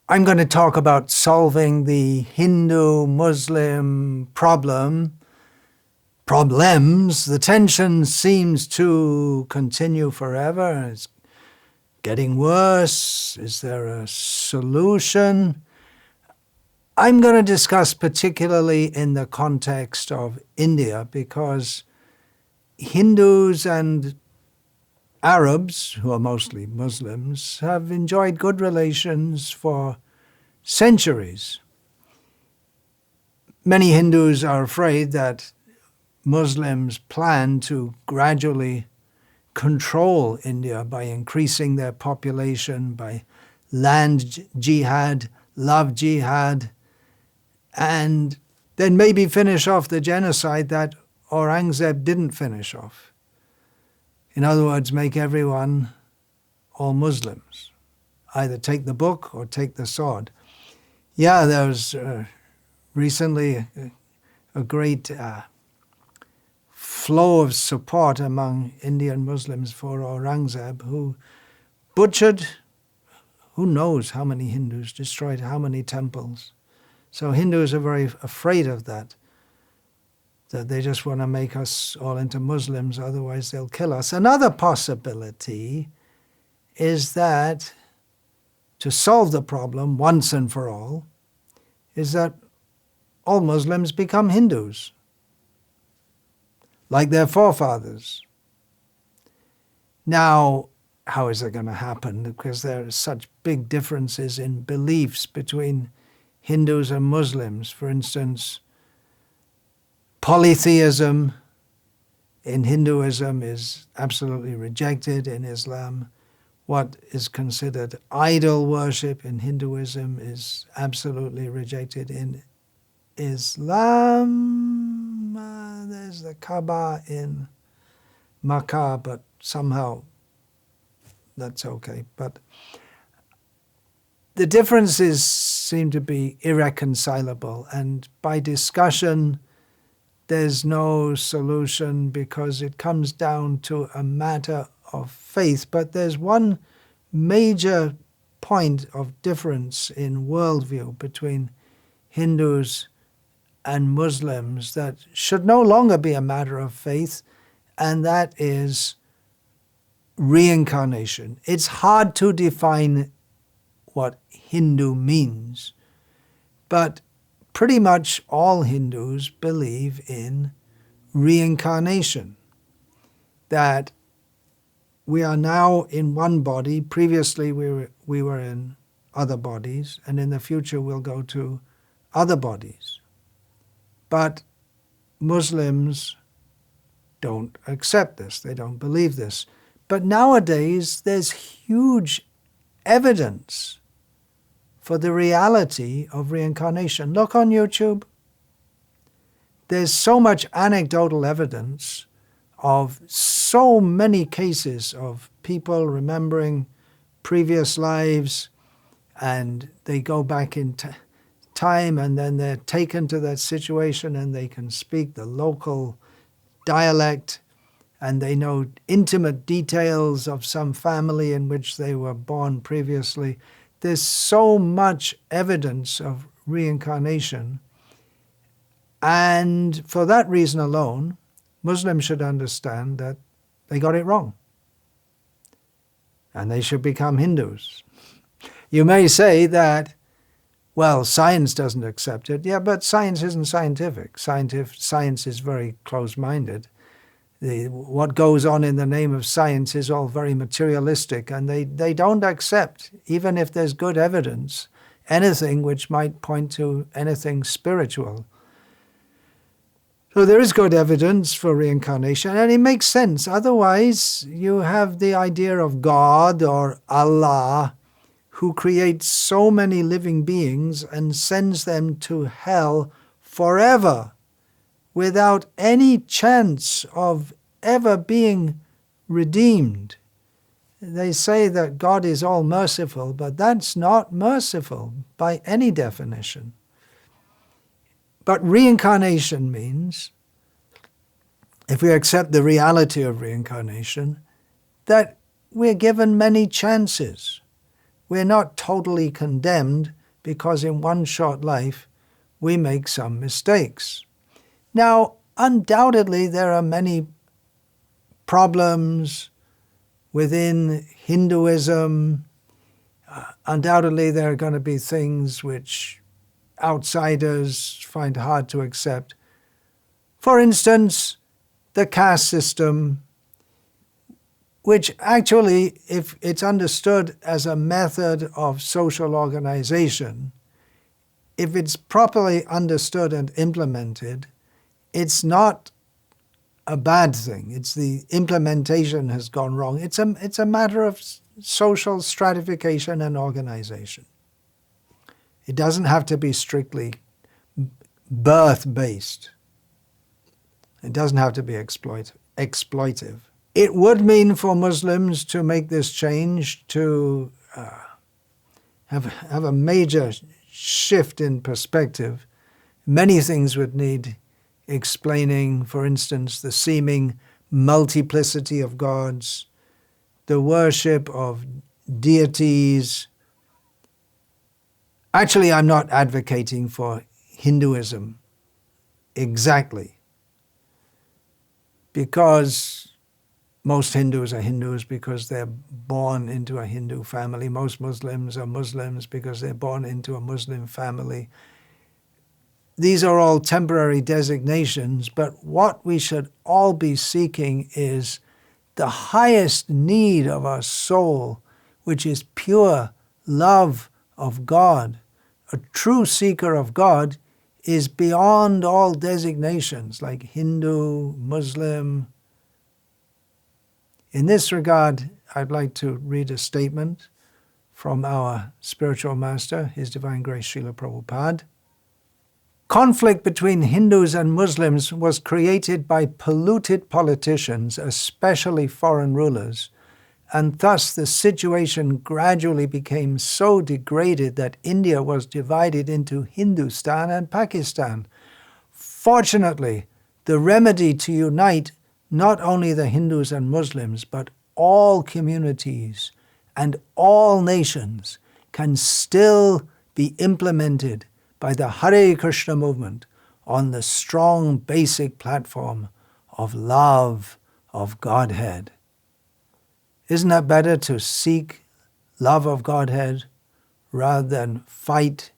I'm going to talk about solving the Hindu-Muslim problems. The tension seems to continue forever. It's getting worse. Is there a solution? I'm going to discuss particularly in the context of India, because Hindus and Arabs, who are mostly Muslims, have enjoyed good relations for centuries. Many Hindus are afraid that Muslims plan to gradually control India by increasing their population, by land jihad, love jihad, and then maybe finish off the genocide that Aurangzeb didn't finish off. In other words, make everyone all Muslims. Either take the book or take the sword. Yeah, there was recently a great flow of support among Indian Muslims for Aurangzeb, who butchered who knows how many Hindus, destroyed how many temples. So Hindus are very afraid of that they just want to make us all into Muslims, otherwise they'll kill us. Another possibility is that to solve the problem once and for all, is that all Muslims become Hindus, like their forefathers. Now, how is it going to happen? Because there are such big differences in beliefs between Hindus and Muslims. For instance, polytheism in Hinduism is absolutely rejected. In Islam, what is considered idol worship in Hinduism is absolutely rejected. In Islam, there's the Kaaba in Makkah, but somehow that's okay. But the differences seem to be irreconcilable, and by discussion, there's no solution because it comes down to a matter of faith. But there's one major point of difference in worldview between Hindus and Muslims that should no longer be a matter of faith, and that is reincarnation. It's hard to define what Hindu means, but pretty much all Hindus believe in reincarnation, that we are now in one body. Previously we were in other bodies, and in the future we'll go to other bodies. But Muslims don't accept this. They don't believe this. But nowadays there's huge evidence for the reality of reincarnation. Look on YouTube. There's so much anecdotal evidence of so many cases of people remembering previous lives, and they go back in time, and then they're taken to that situation and they can speak the local dialect, and they know intimate details of some family in which they were born previously. There's so much evidence of reincarnation, and for that reason alone, Muslims should understand that they got it wrong, and they should become Hindus. You may say that, well, science doesn't accept it. Yeah, but science isn't scientific. Science is very close-minded. What goes on in the name of science is all very materialistic, and they don't accept, even if there's good evidence, anything which might point to anything spiritual. So there is good evidence for reincarnation, and it makes sense. Otherwise, you have the idea of God or Allah, who creates so many living beings and sends them to hell forever, without any chance of ever being redeemed. They say that God is all merciful, but that's not merciful by any definition. But reincarnation means, if we accept the reality of reincarnation, that we're given many chances. we're not totally condemned because in one short life we make some mistakes. Now, undoubtedly there are many problems within Hinduism. Undoubtedly there are going to be things which outsiders find hard to accept. For instance, the caste system, which actually, if it's understood as a method of social organization, if it's properly understood and implemented, it's not a bad thing. It's the implementation has gone wrong. It's a matter of social stratification and organization. It doesn't have to be strictly birth-based. It doesn't have to be exploitive. It would mean for Muslims to make this change, to have a major shift in perspective. Many things would need explaining, for instance, the seeming multiplicity of gods, the worship of deities. Actually, I'm not advocating for Hinduism exactly, because most Hindus are Hindus because they're born into a Hindu family. Most Muslims are Muslims because they're born into a Muslim family. These are all temporary designations, but what we should all be seeking is the highest need of our soul, which is pure love of God. A true seeker of God is beyond all designations like Hindu, Muslim. In this regard, I'd like to read a statement from our spiritual master, His Divine Grace Srila Prabhupada. Conflict between Hindus and Muslims was created by polluted politicians, especially foreign rulers, and thus the situation gradually became so degraded that India was divided into Hindustan and Pakistan. Fortunately, the remedy to unite not only the Hindus and Muslims, but all communities and all nations can still be implemented by the Hare Krishna movement on the strong basic platform of love of Godhead. Isn't that better to seek love of Godhead rather than fight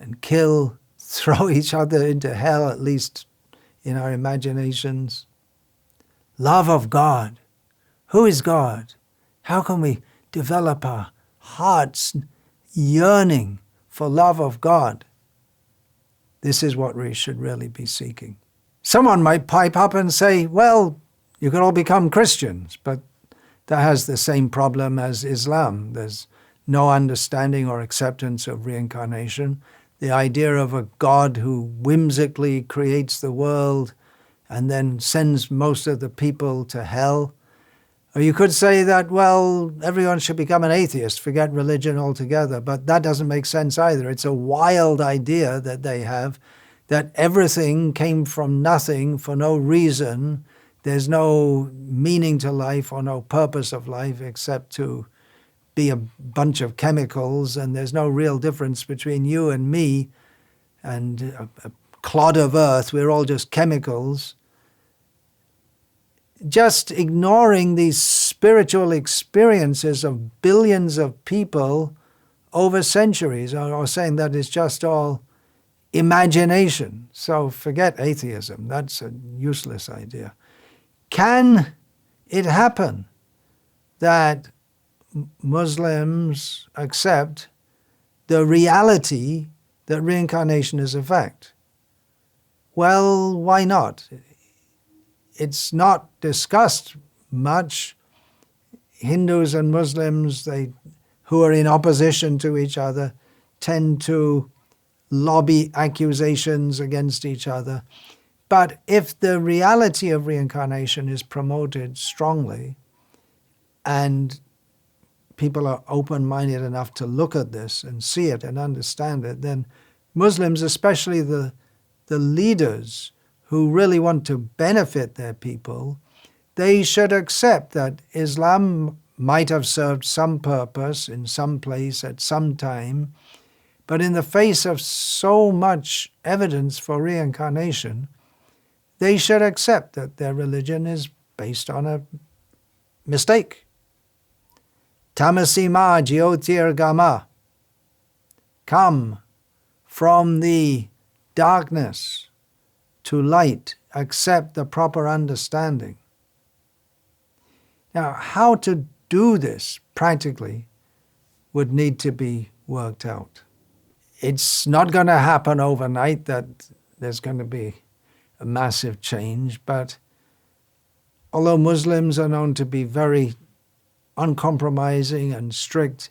and kill, throw each other into hell, at least in our imaginations? Love of God. Who is God? How can we develop our hearts yearning for love of God? This is what we should really be seeking. Someone might pipe up and say, well, you can all become Christians, but that has the same problem as Islam. There's no understanding or acceptance of reincarnation. The idea of a God who whimsically creates the world and then sends most of the people to hell. Or you could say that, well, everyone should become an atheist, forget religion altogether. But that doesn't make sense either. It's a wild idea that they have, that everything came from nothing for no reason. There's no meaning to life or no purpose of life except to be a bunch of chemicals, and there's no real difference between you and me and a clod of earth. We're all just chemicals. Just ignoring these spiritual experiences of billions of people over centuries, or saying that it's just all imagination. So forget atheism. That's a useless idea. Can it happen that Muslims accept the reality that reincarnation is a fact? Well, why not? It's not discussed much. Hindus and Muslims, who are in opposition to each other, tend to lobby accusations against each other. But if the reality of reincarnation is promoted strongly, and people are open-minded enough to look at this and see it and understand it, then Muslims, especially the leaders who really want to benefit their people, they should accept that Islam might have served some purpose in some place at some time, but in the face of so much evidence for reincarnation, they should accept that their religion is based on a mistake. Tamasima jyotirgama. Come from the darkness to light. Accept the proper understanding. Now, how to do this practically would need to be worked out. It's not going to happen overnight that there's going to be a massive change, but although Muslims are known to be very uncompromising and strict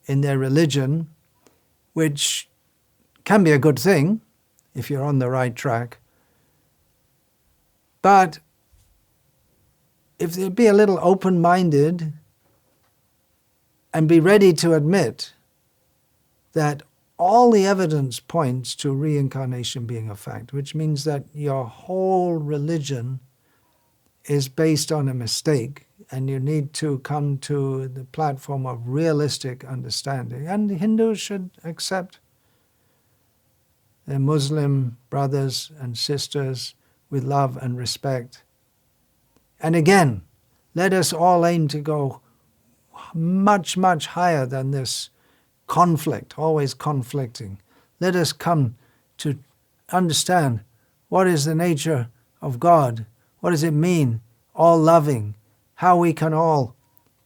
in their religion, which can be a good thing if you're on the right track, but if they'd be a little open-minded and be ready to admit that all the evidence points to reincarnation being a fact, which means that your whole religion is based on a mistake, and you need to come to the platform of realistic understanding. And Hindus should accept their Muslim brothers and sisters with love and respect. And again, let us all aim to go much, much higher than this conflict, always conflicting. Let us come to understand what is the nature of God, what does it mean, all loving, how we can all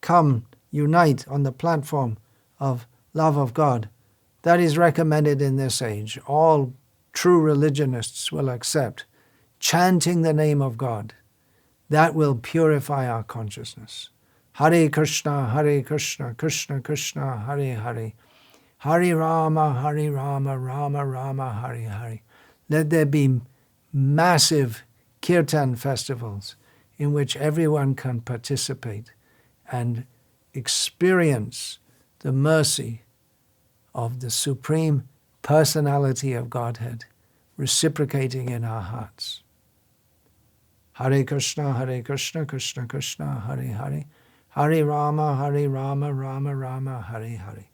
come unite on the platform of love of God. That is recommended in this age. All true religionists will accept chanting the name of God. That will purify our consciousness. Hare Krishna, Krishna Krishna, Hare Hare. Hare Rama, Rama Rama, Hare Hare. Let there be massive kirtan festivals in which everyone can participate and experience the mercy of the Supreme Personality of Godhead reciprocating in our hearts. Hare Krishna, Krishna Krishna, Hare Hare. Hare Rama, Rama Rama, Hare Hare.